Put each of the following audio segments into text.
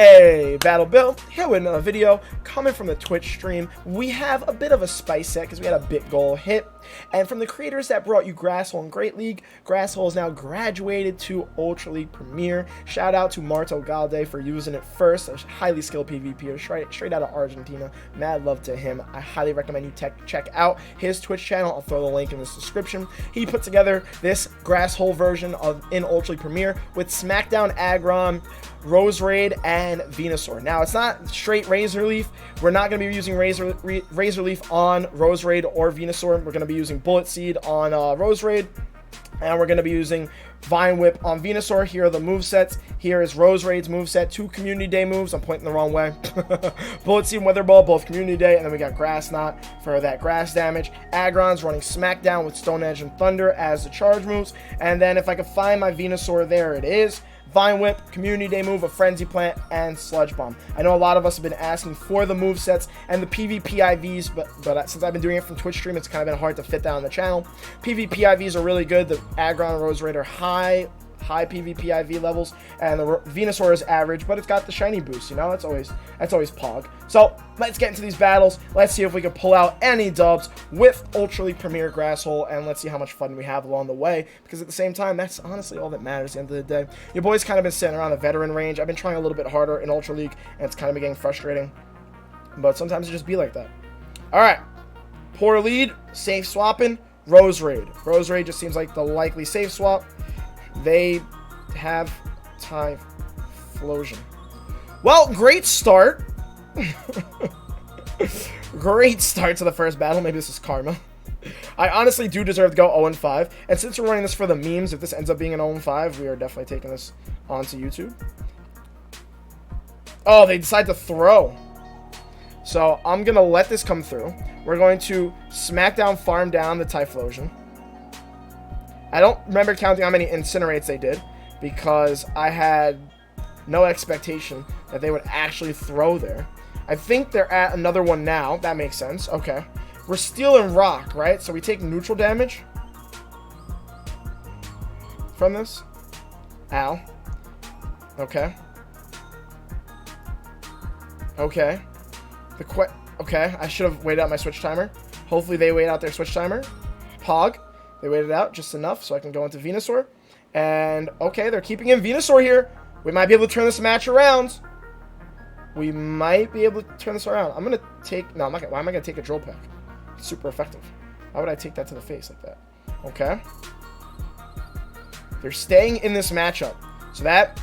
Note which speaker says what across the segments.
Speaker 1: Hey, Battle Bill, here with another video coming from the Twitch stream. We have a bit of a spice set because we had a big goal hit. And from the creators that brought you Grasshole and Great League, Grasshole is now graduated to Ultra League Premier. Shout out to MartoGalde for using it first. A highly skilled PvPer straight out of Argentina. Mad love to him. I highly recommend you check out his Twitch channel. I'll throw the link in the description. He put together this Grasshole version in Ultra League Premier with Smackdown, Aggron, Rose Raid, and Venusaur. Now, it's not straight Razor Leaf. We're not going to be using Razor Leaf on Rose Raid or Venusaur. We're going to be using Bullet Seed on Rose Raid, and we're going to be using Vine Whip on Venusaur. Here are the movesets. Here is Rose Raid's moveset, 2 Community Day moves. I'm pointing the wrong way. Bullet Seed and Weather Ball, both Community Day, and then we got Grass Knot for that grass damage. Aggron's running Smackdown with Stone Edge and Thunder as the charge moves, and then if I could find my Venusaur, there it is. Vine Whip, Community Day move, a Frenzy Plant, and Sludge Bomb. I know a lot of us have been asking for the movesets and the PvP IVs, but since I've been doing it from Twitch stream, it's kind of been hard to fit that on the channel. PvP IVs are really good. The Aggron and Rose Raid are high PvP IV levels, and the Venusaur is average, but it's got the shiny boost, you know. That's always pog. So let's get into these battles. Let's see if we can pull out any dubs with Ultra League Premier Grasshole, and let's see how much fun we have along the way, because at the same time, that's honestly all that matters at the end of the day. Your boy's kind of been sitting around the veteran range. I've been trying a little bit harder in Ultra League, and it's kind of been getting frustrating, but sometimes it just be like that. All right, poor lead, safe swapping, Rose Raid. Rose Raid just seems like the likely safe swap. They have Typhlosion. Well, great start. Great start to the first battle. Maybe this is karma. I honestly do deserve to go 0-5. And since we're running this for the memes, if this ends up being an 0-5, we are definitely taking this onto YouTube. Oh, they decide to throw. So I'm going to let this come through. We're going to Smackdown, farm down the Typhlosion. I don't remember counting how many Incinerates they did, because I had no expectation that they would actually throw there. I think they're at another one now. That makes sense. Okay. We're stealing rock, right? So we take neutral damage from this. Ow. Okay. Okay. Okay, I should have waited out my switch timer. Hopefully they wait out their switch timer. Pog. They waited out just enough so I can go into Venusaur. And, okay, they're keeping in Venusaur here. We might be able to turn this match around. We might be able to turn this around. I'm going to take... No, I'm not gonna, why am I going to take a Drill Peck? It's super effective. Why would I take that to the face like that? Okay. They're staying in this matchup. So that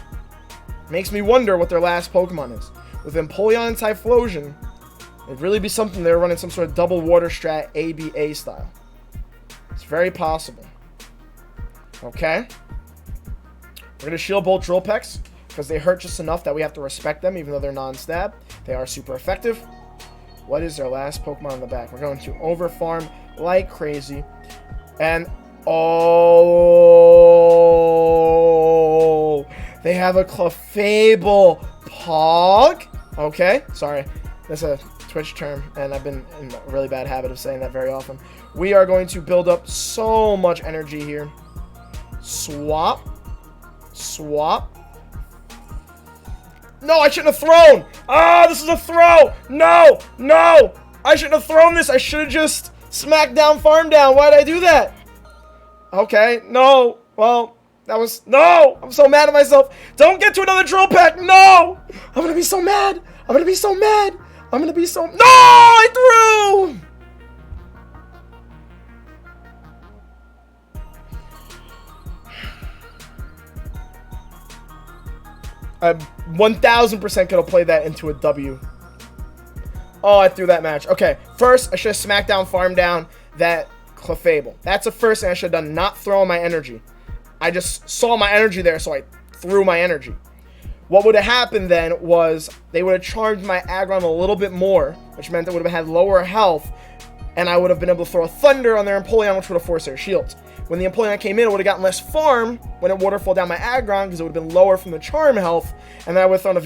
Speaker 1: makes me wonder what their last Pokemon is. With Empoleon and Typhlosion, it'd really be something they're running some sort of double water strat ABA style. It's very possible. Okay. We're going to shield both Drill Pecks because they hurt just enough that we have to respect them, even though they're non-stab. They are super effective. What is their last Pokemon in the back? We're going to overfarm like crazy. And, oh, they have a Clefable Pog. Okay, sorry. That's a Twitch term, and I've been in a really bad habit of saying that very often. We are going to build up so much energy here. Swap. Swap. No, I shouldn't have thrown. Ah, this is a throw. No, no. I shouldn't have thrown this. I should have just smacked down, farm down. Why did I do that? Okay, no. Well, that was... No, I'm so mad at myself. Don't get to another Drill Peck. No. I'm going to be so mad. I'm going to be so mad. I'm going to be so... No, I threw. 1000% could have played that into a W. Oh, I threw that match. Okay, first, I should have smacked down, farmed down that Clefable. That's the first thing I should have done, not throwing my energy. I just saw my energy there, so I threw my energy. What would have happened then was they would have charged my Aggron a little bit more, which meant they would have had lower health, and I would have been able to throw a Thunder on their Empoleon, which would have forced their shields. When the Empoleon came in, it would have gotten less farm when it waterfall down my Aggron, because it would have been lower from the charm health, and then I would have thrown a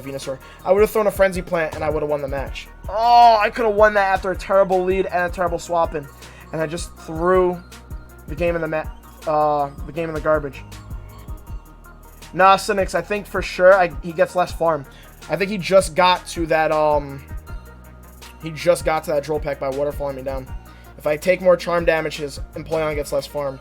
Speaker 1: Venusaur. I would have thrown a Frenzy Plant, and I would have won the match. Oh, I could have won that after a terrible lead and a terrible swapping, and I just threw the game in the garbage. Nah, Cynics, I think for sure he gets less farm. I think he just got to that, Droll Peck by waterfalling me down. If I take more charm damage, his Empoleon gets less farm.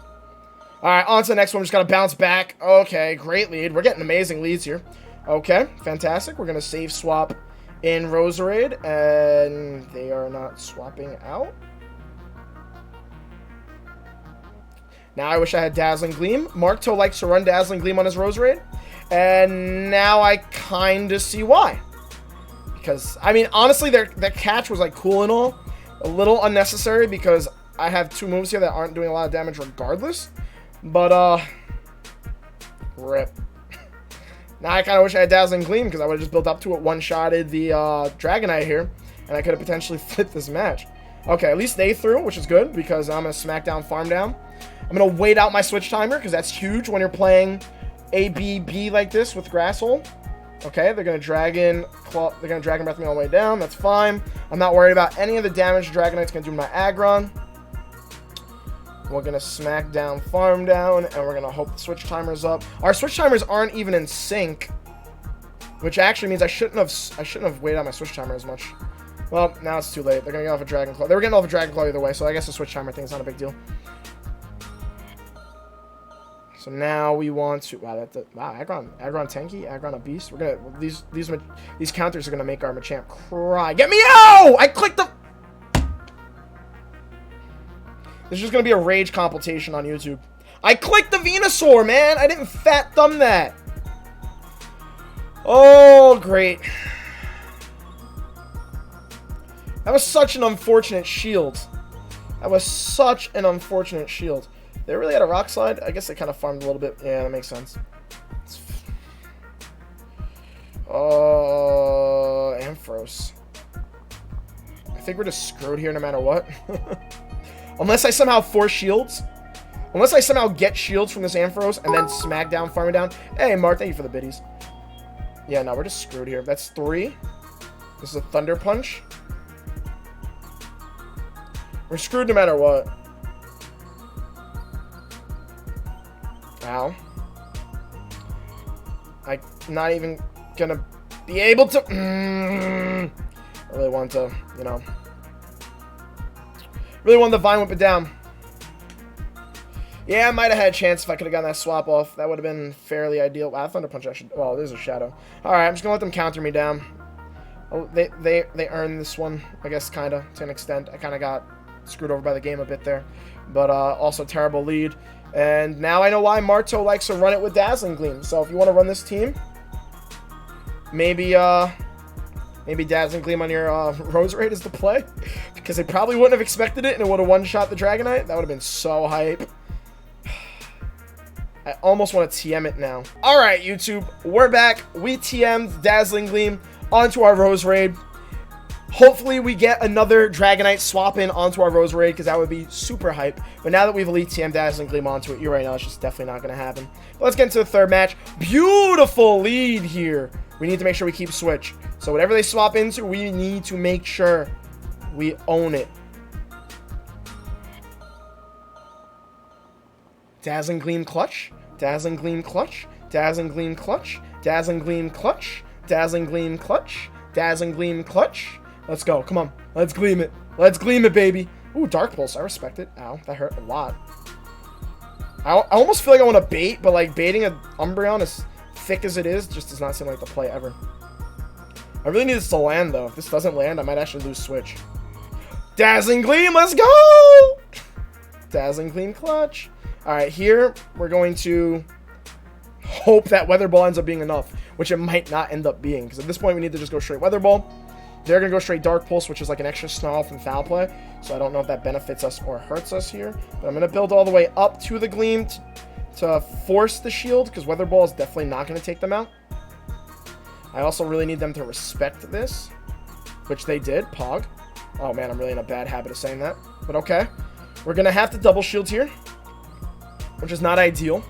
Speaker 1: Alright, on to the next one. We're just going to bounce back. Okay, great lead. We're getting amazing leads here. Okay, fantastic. We're going to save swap in Roserade, and they are not swapping out. Now I wish I had Dazzling Gleam. Marto likes to run Dazzling Gleam on his Roserade, and now I kind of see why. Because, I mean, honestly, their catch was, like, cool and all. A little unnecessary because I have 2 moves here that aren't doing a lot of damage regardless. But, rip. Now I kind of wish I had Dazzling Gleam because I would have just built up to it, one-shotted the Dragonite here, and I could have potentially flipped this match. Okay, at least they threw, which is good because I'm going to smack down, farm down. I'm going to wait out my switch timer because that's huge when you're playing ABB like this with Grasshole. Okay, they're going to Dragon Breath me all the way down. That's fine. I'm not worried about any of the damage Dragonite's going to do to my Aggron. We're going to smack down, farm down, and we're going to hope the switch timer's up. Our switch timers aren't even in sync, which actually means I shouldn't have waited out my switch timer as much. Well, now it's too late. They're going to get off a Dragon Claw. They were getting off a Dragon Claw either way, so I guess the switch timer thing is not a big deal. So now we want to wow, Aggron tanky, Aggron a beast. We're gonna these counters are gonna make our Machamp cry. Get me out! I clicked the. This is just gonna be a rage compilation on YouTube. I clicked the Venusaur, man. I didn't fat thumb that. Oh, great. That was such an unfortunate shield. That was such an unfortunate shield. They really had a Rock Slide. I guess they kind of farmed a little bit. Yeah, that makes sense. Ampharos. I think we're just screwed here no matter what. Unless I somehow force shields. Unless I somehow get shields from this Ampharos and then smack down, farm it down. Hey, Mark, thank you for the biddies. Yeah, no, we're just screwed here. That's 3. This is a Thunder Punch. We're screwed no matter what. Ow. I'm not even gonna be able to. I really want to, you know. Really wanted the Vine Whip it down. Yeah, I might have had a chance if I could have gotten that swap off. That would have been fairly ideal. Wow, Thunder Punch actually. Well, there's a Shadow. Alright, I'm just gonna let them counter me down. Oh, they earned this one, I guess, kinda, to an extent. I kinda got screwed over by the game a bit there. But also terrible lead. And now I know why Marto likes to run it with Dazzling Gleam. So if you want to run this team, maybe Dazzling Gleam on your Roserade is the play. Because they probably wouldn't have expected it and it would have one-shot the Dragonite. That would have been so hype. I almost want to TM it now. Alright, YouTube. We're back. We TM'd Dazzling Gleam onto our Roserade. Hopefully we get another Dragonite swap in onto our Roserade because that would be super hype. But now that we've Elite TM Dazzling Gleam onto it, you already know it's just definitely not going to happen. But let's get into the third match. Beautiful lead here. We need to make sure we keep switch. So whatever they swap into, we need to make sure we own it. Dazzling Gleam clutch. Dazzling Gleam clutch. Dazzling Gleam clutch. Dazzling Gleam clutch. Dazzling Gleam clutch. Dazzling Gleam clutch. Let's go. Come on. Let's gleam it. Let's gleam it, baby. Ooh, Dark Pulse. I respect it. Ow, that hurt a lot. I almost feel like I want to bait, but like baiting an Umbreon as thick as it is just does not seem like the play ever. I really need this to land, though. If this doesn't land, I might actually lose switch. Dazzling Gleam, let's go! Dazzling Gleam clutch. All right, here we're going to hope that Weather Ball ends up being enough, which it might not end up being, because at this point we need to just go straight Weather Ball. They're going to go straight Dark Pulse, which is like an extra Snarl from Foul Play, so I don't know if that benefits us or hurts us here. But I'm going to build all the way up to the Gleam to force the shield, because Weather Ball is definitely not going to take them out. I also really need them to respect this, which they did. Pog. Oh man, I'm really in a bad habit of saying that, but okay. We're going to have to double shield here, which is not ideal.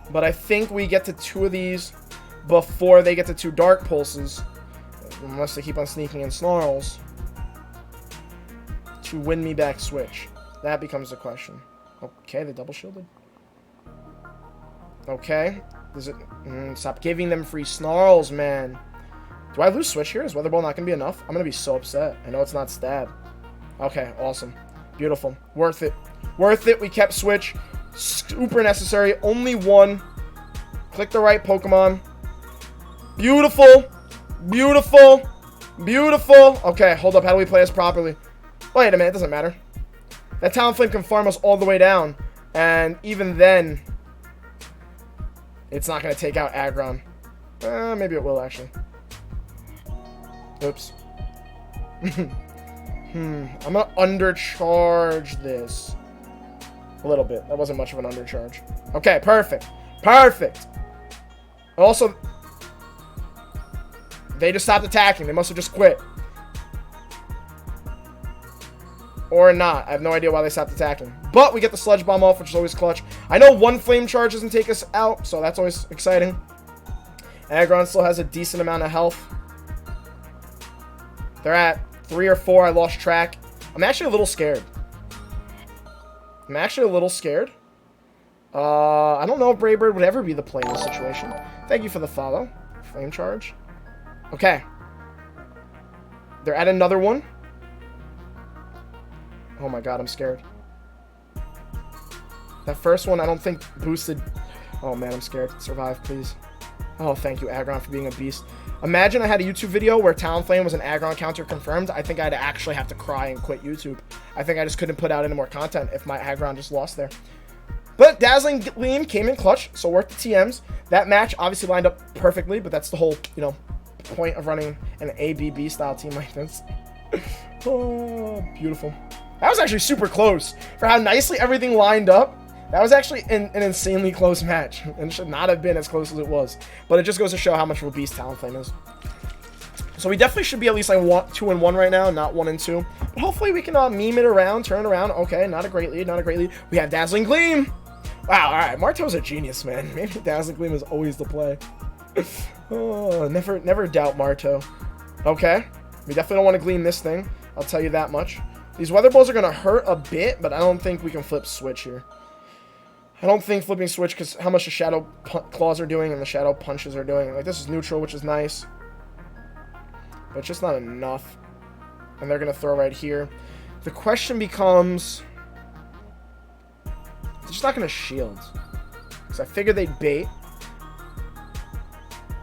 Speaker 1: But I think we get to 2 of these before they get to 2 Dark Pulses. Unless they keep on sneaking in Snarls. To win me back switch. That becomes the question. Okay, they double shielded. Okay. Does it... stop giving them free snarls, man. Do I lose switch here? Is Weather Ball not going to be enough? I'm going to be so upset. I know it's not stab. Okay, awesome. Beautiful. Worth it. Worth it. We kept switch. Super necessary. Only one. Click the right Pokemon. Beautiful. Beautiful. Beautiful. Okay, hold up. How do we play this properly? Wait a minute. It doesn't matter. That Talonflame can farm us all the way down. And even then, it's not going to take out Aggron. Maybe it will, actually. Oops. I'm going to undercharge this. A little bit. That wasn't much of an undercharge. Okay, perfect. Perfect. Also, they just stopped attacking. They must have just quit. Or not. I have no idea why they stopped attacking. But we get the Sludge Bomb off, which is always clutch. I know one Flame Charge doesn't take us out, so that's always exciting. Aggron still has a decent amount of health. They're at 3 or 4. I lost track. I'm actually a little scared. I'm actually a little scared. I don't know if Braybird would ever be the play in this situation. Thank you for the follow. Flame Charge. Okay. They're at another one. Oh my god, I'm scared. That first one, I don't think boosted. Oh man, I'm scared. Survive, please. Oh, thank you, Aggron, for being a beast. Imagine I had a YouTube video where Talonflame was an Aggron counter confirmed. I think I'd actually have to cry and quit YouTube. I think I just couldn't put out any more content if my Aggron just lost there. But Dazzling Gleam came in clutch, so worth the TMs. That match obviously lined up perfectly, but that's the whole, point of running an ABB style team like this. Oh, beautiful. That was actually super close. For how nicely everything lined up, that was actually an insanely close match. And it should not have been as close as it was. But it just goes to show how much of a beast Talonflame is. So we definitely should be at least like 2-1 right now, not 1-2. But hopefully we can meme it around, turn it around. Okay, not a great lead, not a great lead. We have Dazzling Gleam. Wow, alright, Marto's a genius, man. Maybe Dazzling Gleam is always the play. Oh, never doubt Marto. Okay, we definitely don't want to Gleam this thing. I'll tell you that much. These Weather Balls are going to hurt a bit, but I don't think we can flip Switch here. I don't think flipping Switch because how much the Shadow Claws are doing and the Shadow Punches are doing. Like, this is neutral, which is nice. But it's just not enough. And they're going to throw right here. The question becomes... they're just not going to shield. Because I figured they'd bait.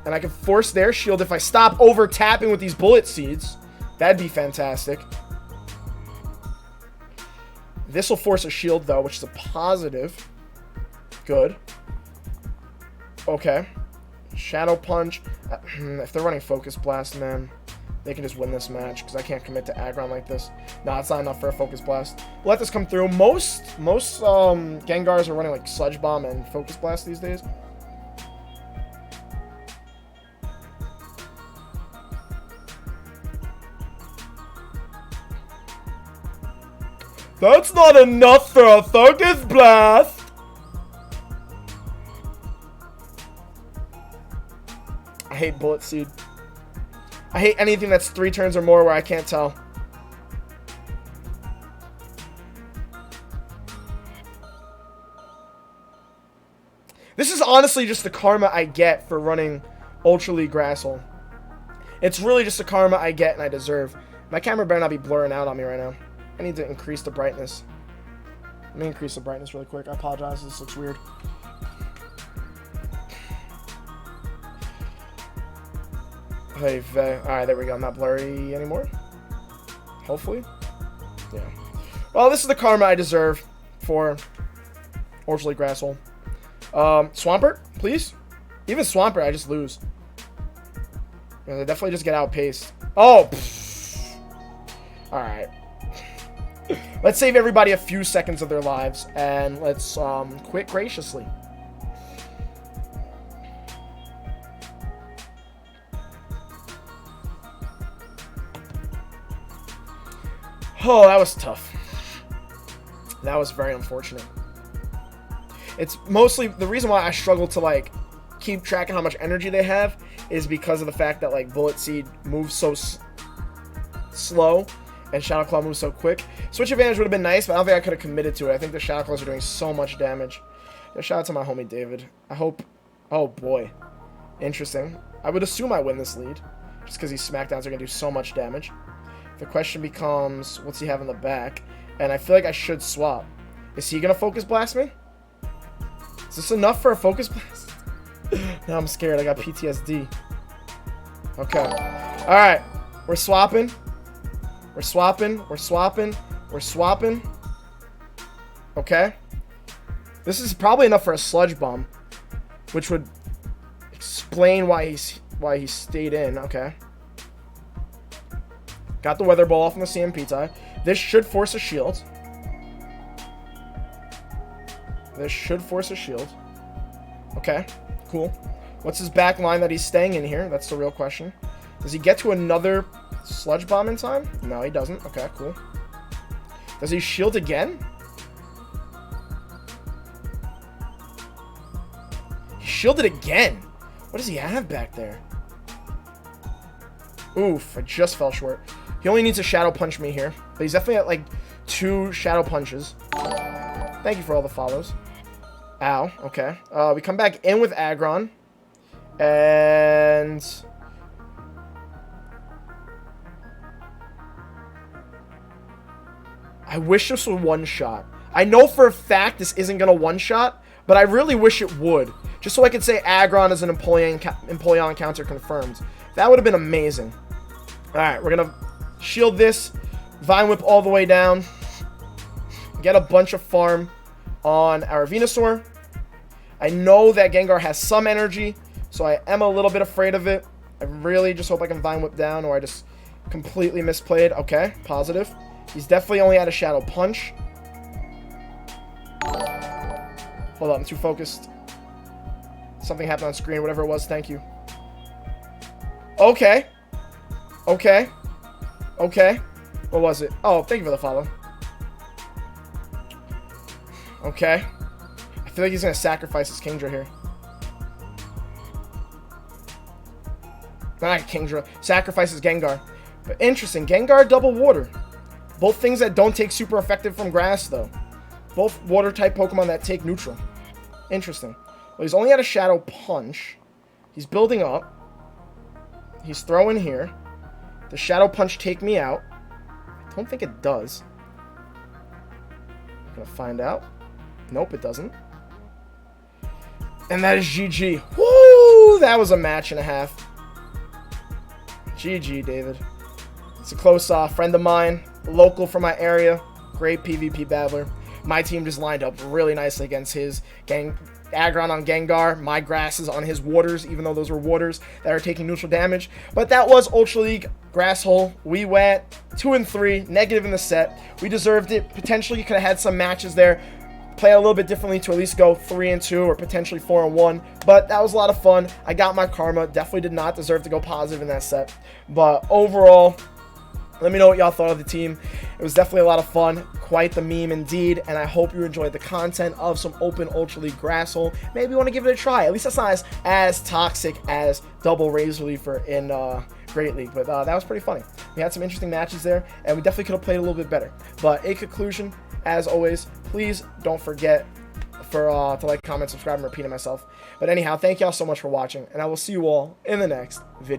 Speaker 1: And I can force their shield if I stop over-tapping with these Bullet Seeds. That'd be fantastic. This will force a shield, though, which is a positive. Good. Okay. Shadow Punch. If they're running Focus Blast, man, they can just win this match, because I can't commit to Aggron like this. Nah, it's not enough for a Focus Blast. We'll let this come through. Most Gengars are running, like, Sludge Bomb and Focus Blast these days. That's not enough for a Focus Blast! I hate Bullet Seed. I hate anything that's 3 turns or more where I can't tell. This is honestly just the karma I get for running Ultra League Grasshole. It's really just the karma I get and I deserve. My camera better not be blurring out on me right now. I need to increase the brightness. Let me increase the brightness really quick. I apologize. This looks weird. Hey, alright, there we go. I'm not blurry anymore. Hopefully. Yeah. Well, this is the karma I deserve for Ultra League Grasshole. Swampert, please. Even Swampert, I just lose. Yeah, they definitely just get outpaced. Oh! Alright. Let's save everybody a few seconds of their lives, and let's quit graciously. Oh, that was tough. That was very unfortunate. It's mostly the reason why I struggle to like keep track of how much energy they have is because of the fact that like Bullet Seed moves so slow and Shadow Claw moves so quick. Switch advantage would have been nice, but I don't think I could have committed to it. I think the Shadow Claws are doing so much damage. Yeah, shout out to my homie David. I hope... Oh, boy. Interesting. I would assume I win this lead. Just because these Smackdowns are going to do so much damage. The question becomes, what's he have in the back? And I feel like I should swap. Is he going to Focus Blast me? Is this enough for a Focus Blast? Now I'm scared. I got PTSD. Okay. Alright. We're swapping. We're swapping. We're swapping. We're swapping. Okay. This is probably enough for a Sludge Bomb. Which would explain why he stayed in. Okay. Got the Weather Ball off on the CMP tie. This should force a shield. This should force a shield. Okay, cool. What's his back line that he's staying in here? That's the real question. Does he get to another Sludge Bomb in time? No, he doesn't. Okay, cool. Does he shield again? He shielded again. What does he have back there? Oof, I just fell short. He only needs to Shadow Punch me here. But he's definitely at like 2 Shadow Punches. Thank you for all the follows. Ow, okay. We come back in with Aggron. And... I wish this would one-shot. I know for a fact this isn't going to one-shot, but I really wish it would. Just so I could say Aggron is an Empoleon counter confirmed. That would have been amazing. Alright, we're going to shield this. Vine Whip all the way down. Get a bunch of farm on our Venusaur. I know that Gengar has some energy, so I am a little bit afraid of it. I really just hope I can Vine Whip down, or I just completely misplayed. Okay, positive. He's definitely only had a Shadow Punch. Hold on, I'm too focused. Something happened on screen, whatever it was, thank you. Okay. Okay. Okay. What was it? Oh, thank you for the follow. Okay. I feel like he's going to sacrifice his Kingdra here. Not Kingdra. Sacrifices Gengar. But interesting. Gengar double water. Both things that don't take super effective from grass, though. Both water-type Pokemon that take neutral. Interesting. Well, he's only had a Shadow Punch. He's building up. He's throwing here. The Shadow Punch take me out? I don't think it does. I'm going to find out. Nope, it doesn't. And that is GG. Woo! That was a match and a half. GG, David. It's a close friend of mine. Local from my area. Great PvP battler. My team just lined up really nicely against his Aggron on Gengar, my grasses on his waters, even though those were waters that are taking neutral damage. But that was Ultra League Grasshole. We went 2-3, negative in the set. We deserved it. Potentially, you could have had some matches there. Play a little bit differently to at least go 3-2 or potentially 4-1. But that was a lot of fun. I got my karma. Definitely did not deserve to go positive in that set. But overall, let me know what y'all thought of the team. It was definitely a lot of fun. Quite the meme indeed. And I hope you enjoyed the content of some open Ultra League Grasshole. Maybe you want to give it a try. At least that's not as toxic as Double Razor Leafer in Great League. But that was pretty funny. We had some interesting matches there. And we definitely could have played a little bit better. But in conclusion, as always, please don't forget to like, comment, subscribe, and repeat it myself. But anyhow, thank y'all so much for watching. And I will see you all in the next video.